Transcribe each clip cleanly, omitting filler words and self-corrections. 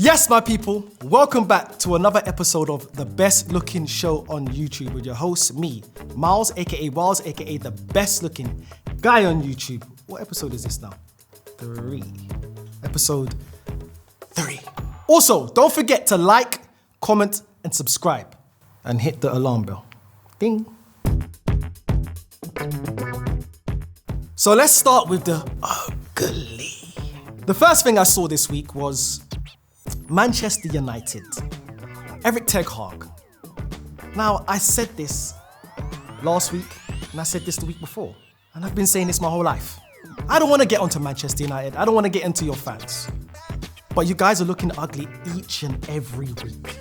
Yes, my people, welcome back to another episode of the best looking show on YouTube with your host, me, Miles, aka Wiles, aka the best looking guy on YouTube. What episode is this now? 3. Episode 3. Also, don't forget to like, comment, and subscribe, and hit the alarm bell. Ding. So let's start with the ugly. The first thing I saw this week was Manchester United, Erik Ten Hag. Now, I said this last week, and I said this the week before, and I've been saying this my whole life. I don't want to get onto Manchester United. I don't want to get into your fans. But you guys are looking ugly each and every week.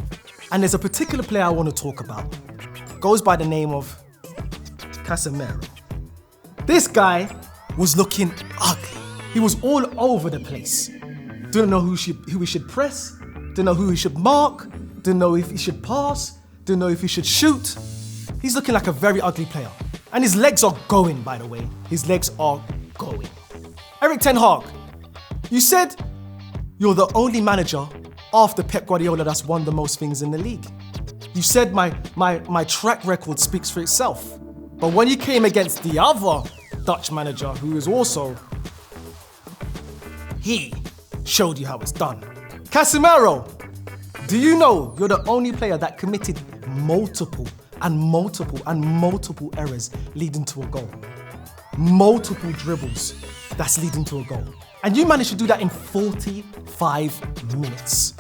And there's a particular player I want to talk about. Goes by the name of Casemiro. This guy was looking ugly. He was all over the place. Didn't know who he should press, didn't know who he should mark, didn't know if he should pass, didn't know if he should shoot. He's looking like a very ugly player. And his legs are going, by the way. His legs are going. Erik Ten Hag, you said you're the only manager after Pep Guardiola that's won the most things in the league. You said my track record speaks for itself. But when you came against the other Dutch manager, who is also, he showed you how it's done. Casemiro, do you know you're the only player that committed multiple errors leading to a goal? Multiple dribbles that's leading to a goal. And you managed to do that in 45 minutes.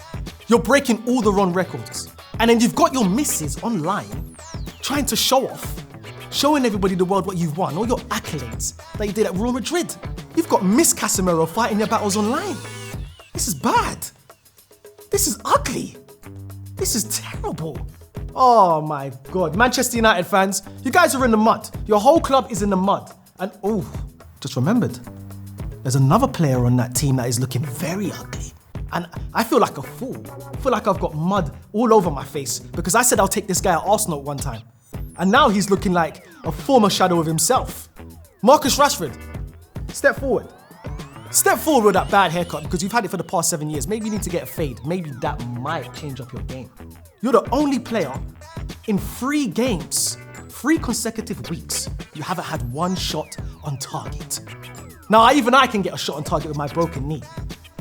You're breaking all the wrong records. And then you've got your misses online trying to show off, showing everybody the world what you've won, all your accolades that you did at Real Madrid. You've got Miss Casemiro fighting your battles online. This is bad. This is ugly. This is terrible. Oh my God. Manchester United fans, you guys are in the mud. Your whole club is in the mud. And just remembered, there's another player on that team that is looking very ugly. And I feel like a fool. I feel like I've got mud all over my face because I said I'll take this guy at Arsenal at one time. And now he's looking like a former shadow of himself. Marcus Rashford, step forward. Step forward with that bad haircut because you've had it for the past 7 years. Maybe you need to get a fade. Maybe that might change up your game. You're the only player in 3 games, 3 consecutive weeks, you haven't had 1 shot on target. Now, even I can get a shot on target with my broken knee.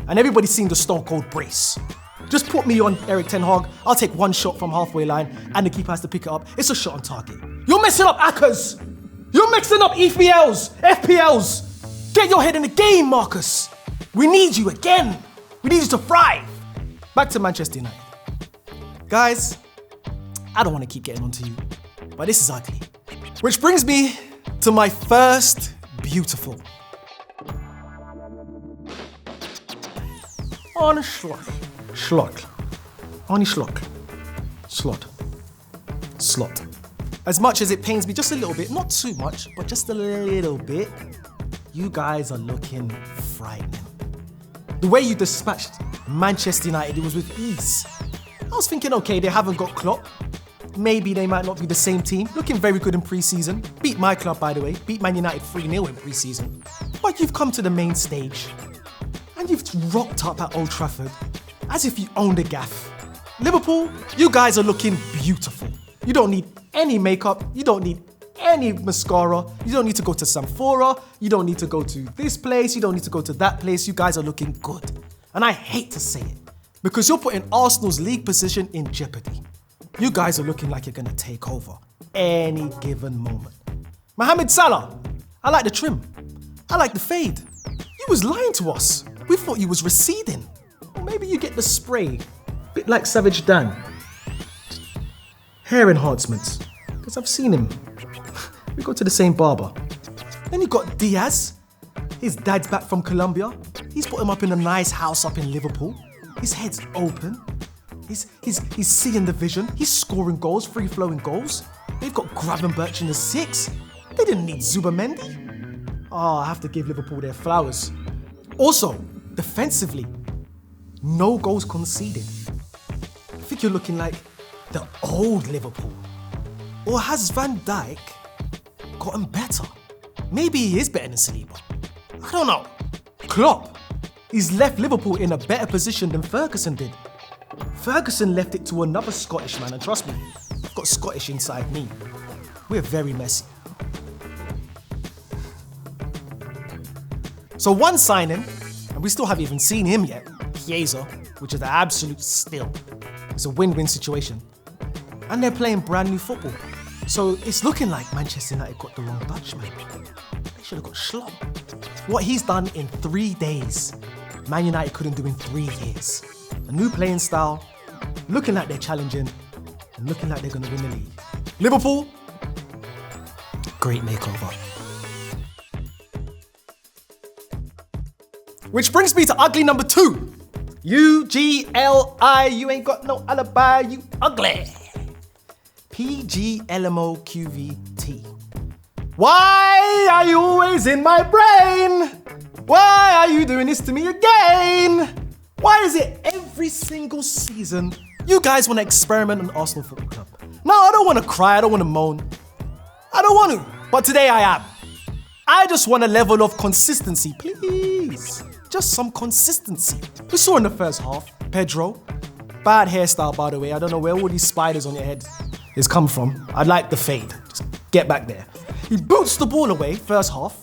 And everybody's seen the Stone Cold brace. Just put me on Erik Ten Hag. I'll take 1 shot from halfway line and the keeper has to pick it up. It's a shot on target. You're messing up ACCAs. You're mixing up EPLs, FPLs. Get your head in the game, Marcus. We need you again. We need you to thrive. Back to Manchester United. Guys, I don't want to keep getting onto you, but this is ugly. Which brings me to my first beautiful. Arne Slot. As much as it pains me just a little bit, not too much, but just a little bit, you guys are looking frightening. The way you dispatched Manchester United, it was with ease. I was thinking, okay, they haven't got Klopp. Maybe they might not be the same team. Looking very good in pre-season. Beat my club, by the way. Beat Man United 3-0 in pre-season. But you've come to the main stage. And you've rocked up at Old Trafford as if you owned the gaff. Liverpool, you guys are looking beautiful. You don't need any makeup. You don't need any mascara. You don't need to go to Sephora. You don't need to go to this place. You don't need to go to that place. You guys are looking good. And I hate to say it because you're putting Arsenal's league position in jeopardy. You guys are looking like you're going to take over any given moment. Mohamed Salah, I like the trim. I like the fade. You was lying to us. We thought you was receding. Or maybe you get the spray. Bit like Savage Dan. Hair enhancements. Because I've seen him. We go to the same barber. Then you got Diaz. His dad's back from Colombia. He's put him up in a nice house up in Liverpool. His head's open. He's seeing the vision. He's scoring goals, free-flowing goals. They've got Gravenberch in the 6. They didn't need Zubamendi. I have to give Liverpool their flowers. Also, defensively, no goals conceded. I think you're looking like the old Liverpool. Or has Van Dijk gotten better? Maybe he is better than Saliba. I don't know. Klopp, he's left Liverpool in a better position than Ferguson did. Ferguson left it to another Scottish man, and trust me, I've got Scottish inside me. We're very messy. So one signing, and we still haven't even seen him yet, Chiesa, which is the absolute steal. It's a win-win situation. And they're playing brand new football. So it's looking like Manchester United got the wrong Dutchman. They should have got Schlupp. What he's done in 3 days, Man United couldn't do in 3 years. A new playing style, looking like they're challenging, and looking like they're going to win the league. Liverpool, great makeover. Which brings me to ugly number 2. UGLI, you ain't got no alibi, you ugly. PGLMOQVT. Why are you always in my brain? Why are you doing this to me again? Why is it every single season you guys want to experiment on Arsenal Football Club? No, I don't want to cry, I don't want to moan. I don't want to, but today I am. I just want a level of consistency, please. Just some consistency. We saw in the first half, Pedro, bad hairstyle by the way, I don't know where all these spiders on your head is come from. I like the fade, just get back there. He boots the ball away, first half.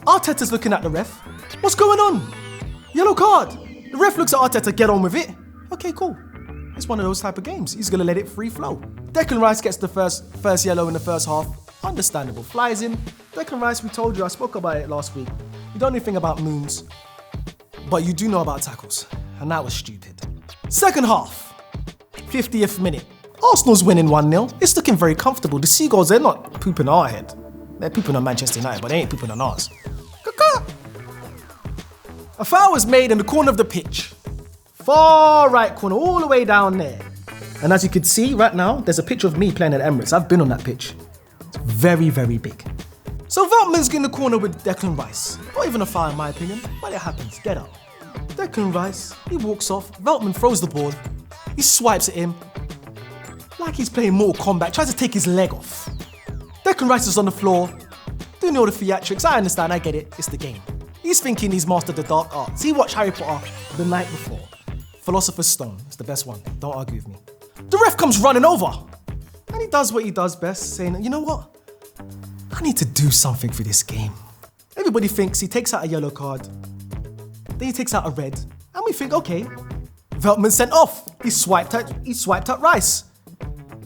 Arteta's looking at the ref. What's going on? Yellow card. The ref looks at Arteta, get on with it. Okay, cool. It's one of those type of games. He's gonna let it free flow. Declan Rice gets the first yellow in the first half. Understandable. Flies in. Declan Rice, we told you, I spoke about it last week. You don't know anything about moons, but you do know about tackles. And that was stupid. Second half, 50th minute. Arsenal's winning 1-0. It's looking very comfortable. The Seagulls, they're not pooping our head. They're pooping on Manchester United, but they ain't pooping on ours. A foul was made in the corner of the pitch. Far right corner, all the way down there. And as you can see right now, there's a picture of me playing at Emirates. I've been on that pitch. It's very, very big. So Veltman's in the corner with Declan Rice. Not even a foul in my opinion, but it happens. Get up. Declan Rice, he walks off. Veltman throws the ball. He swipes at him. Like he's playing Mortal Kombat, tries to take his leg off. Declan Rice is on the floor, doing all the theatrics. I understand, I get it, it's the game. He's thinking he's mastered the dark arts. He watched Harry Potter the night before. Philosopher's Stone, it's the best one, don't argue with me. The ref comes running over, and he does what he does best, saying, you know what? I need to do something for this game. Everybody thinks he takes out a yellow card, then he takes out a red, and we think, okay, Veltman sent off. He swiped at Rice.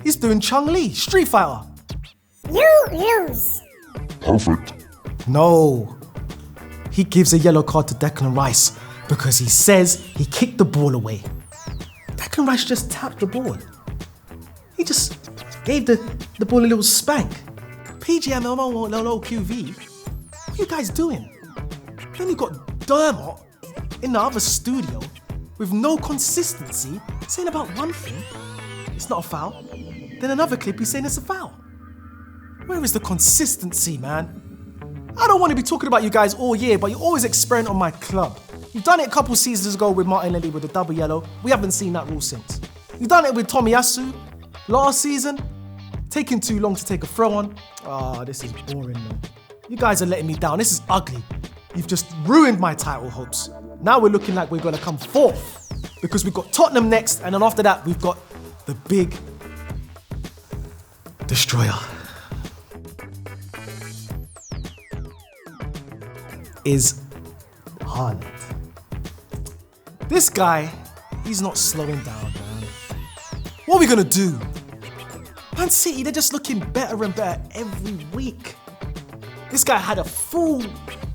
He's doing Chung Lee, Street Fighter. You lose. Perfect. No. He gives a yellow card to Declan Rice because he says he kicked the ball away. Declan Rice just tapped the ball. He just gave the ball a little spank. PGMLOQV, what are you guys doing? Then you got Dermot in the other studio with no consistency saying about one thing, it's not a foul. Then another clip he's saying it's a foul. Where is the consistency, man? I don't want to be talking about you guys all year, but you always experiment on my club. You've done it a couple seasons ago with Martinelli with the double yellow. We haven't seen that rule since. You've done it with Tomiyasu last season. Taking too long to take a throw on. Ah, this is boring, man. You guys are letting me down. This is ugly. You've just ruined my title hopes. Now we're looking like we're going to come fourth because we've got Tottenham next, and then after that we've got the big destroyer. Is Haaland. This guy, he's not slowing down, man. What are we gonna do? Man City, they're just looking better and better every week. This guy had a full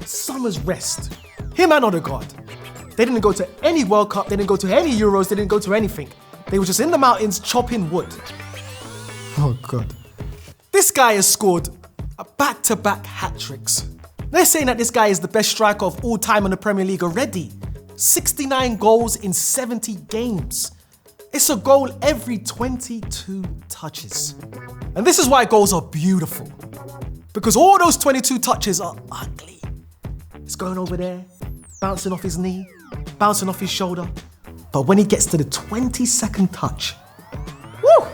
summer's rest. Him and Odegaard. They didn't go to any World Cup, they didn't go to any Euros, they didn't go to anything. They were just in the mountains chopping wood. Oh God. This guy has scored a back-to-back hat-tricks. They're saying that this guy is the best striker of all time in the Premier League already. 69 goals in 70 games. It's a goal every 22 touches. And this is why goals are beautiful. Because all those 22 touches are ugly. It's going over there, bouncing off his knee, bouncing off his shoulder. But when he gets to the 22nd touch, woo!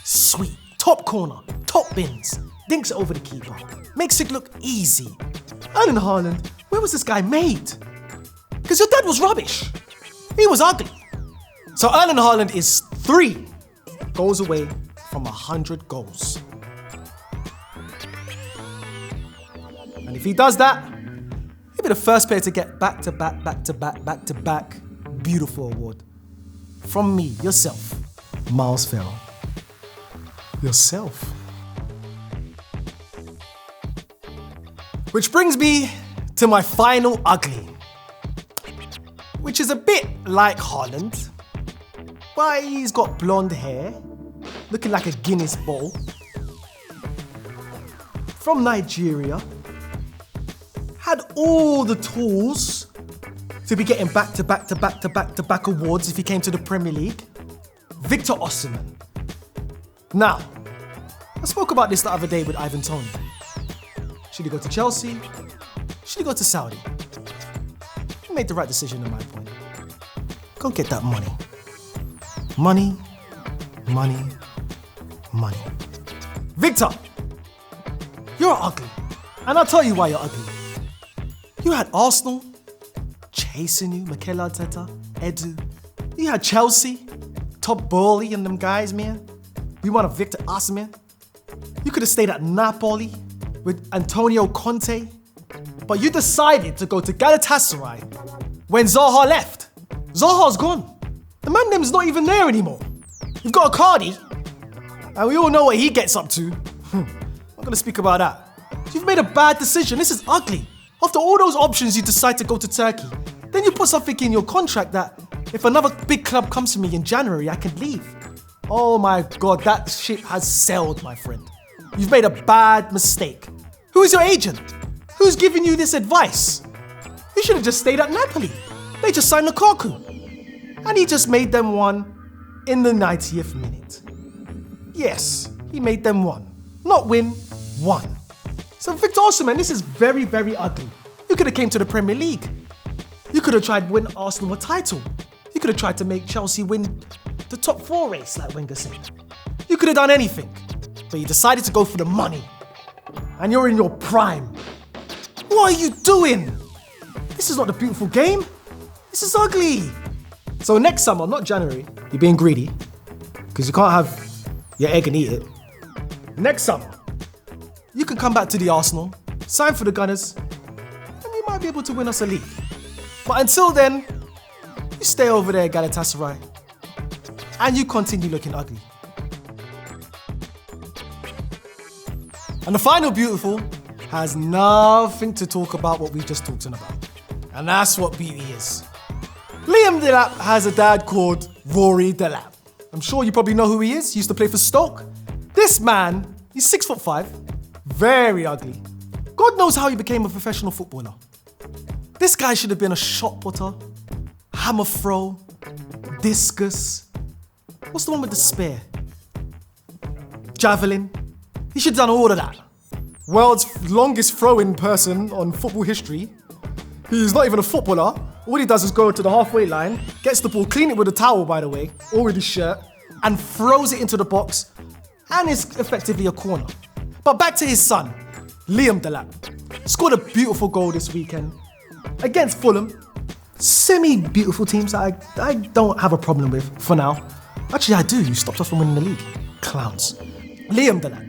Sweet, top corner, top bins, dinks it over the keeper, makes it look easy. Erling Haaland, where was this guy made? Because your dad was rubbish. He was ugly. So Erling Haaland is 3 goals away from 100 goals. And if he does that, he'll be the first player to get back-to-back beautiful award. From me, yourself, Miles Farrell. Yourself. Which brings me to my final ugly, which is a bit like Haaland, but he's got blonde hair, looking like a Guinness bowl, from Nigeria, had all the tools to be getting back-to-back awards if he came to the Premier League. Victor Osimhen. Now, I spoke about this the other day with Ivan Toney. Should he go to Chelsea? Should he go to Saudi? He made the right decision in my point. Go get that money. Money. Victor, you're ugly. And I'll tell you why you're ugly. You had Arsenal chasing you, Mikel Arteta, Edu. You had Chelsea, Todd Bowley and them guys, man. We wanted Victor Osimhen. You could have stayed at Napoli with Antonio Conte, but you decided to go to Galatasaray when Zaha left. Zaha's gone. The man name's not even there anymore. You've got Icardi, and we all know what he gets up to. I'm not gonna speak about that. You've made a bad decision. This is ugly. After all those options, you decide to go to Turkey. Then you put something in your contract that if another big club comes to me in January, I can leave. Oh my God, that ship has sailed, my friend. You've made a bad mistake. Who is your agent? Who's giving you this advice? You should have just stayed at Napoli. They just signed Lukaku. And he just made them one in the 90th minute. Yes, he made them one. Not win, one. So Victor Osimhen, this is very, very ugly. You could have came to the Premier League. You could have tried to win Arsenal a title. You could have tried to make Chelsea win the top 4 race, like Wenger said. You could have done anything, but you decided to go for the money. And you're in your prime. What are you doing? This is not a beautiful game. This is ugly. So next summer, not January, you're being greedy, because you can't have your egg and eat it. Next summer, you can come back to the Arsenal, sign for the Gunners, and you might be able to win us a league. But until then, you stay over there at Galatasaray, and you continue looking ugly. And the final beautiful has nothing to talk about what we just talked about. And that's what beauty is. Liam Delap has a dad called Rory Delap. I'm sure you probably know who he is. He used to play for Stoke. This man, he's 6'5", very ugly. God knows how he became a professional footballer. This guy should have been a shot putter, hammer throw, discus. What's the one with the spear? Javelin. He should have done all of that. World's longest throwing person on football history. He's not even a footballer. All he does is go to the halfway line, gets the ball, clean it with a towel, by the way, or with his shirt, and throws it into the box, and it's effectively a corner. But back to his son, Liam Delap. Scored a beautiful goal this weekend against Fulham. Semi-beautiful teams that I don't have a problem with for now. Actually, I do. You stopped us from winning the league. Clowns. Liam Delap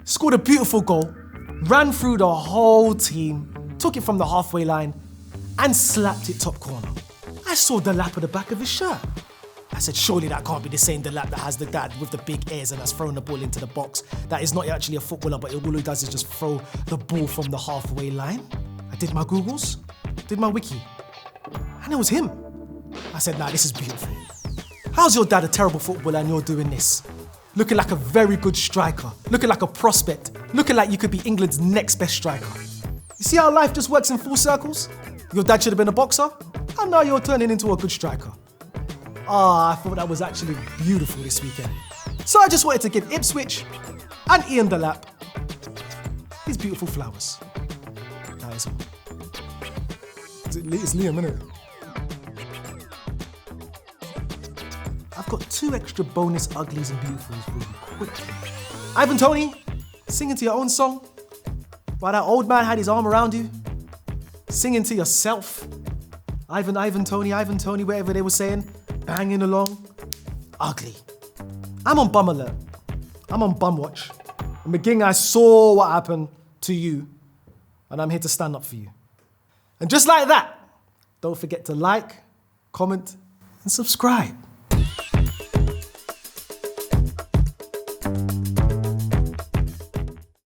scored a beautiful goal, ran through the whole team, took it from the halfway line, and slapped it top corner. I saw Delap at the back of his shirt. I said, surely that can't be the same Delap that has the dad with the big ears and has thrown the ball into the box. That is not actually a footballer, but all he does is just throw the ball from the halfway line. I did my Googles, did my wiki, and it was him. I said, nah, this is beautiful. How's your dad a terrible footballer and you're doing this? Looking like a very good striker, looking like a prospect, looking like you could be England's next best striker. You see how life just works in full circles? Your dad should have been a boxer, and now you're turning into a good striker. I thought that was actually beautiful this weekend. So I just wanted to give Ipswich and Ian Delap his beautiful flowers. That is all. It's Liam, innit? I've got 2 extra bonus uglies and beautifuls for you quickly. Ivan Toney, singing to your own song while that old man had his arm around you. Singing to yourself. Ivan Toney, whatever they were saying. Banging along. ugly. I'm on bum alert. I'm on bum watch. And McGing, I saw what happened to you, and I'm here to stand up for you. And just like that, don't forget to like, comment, and subscribe.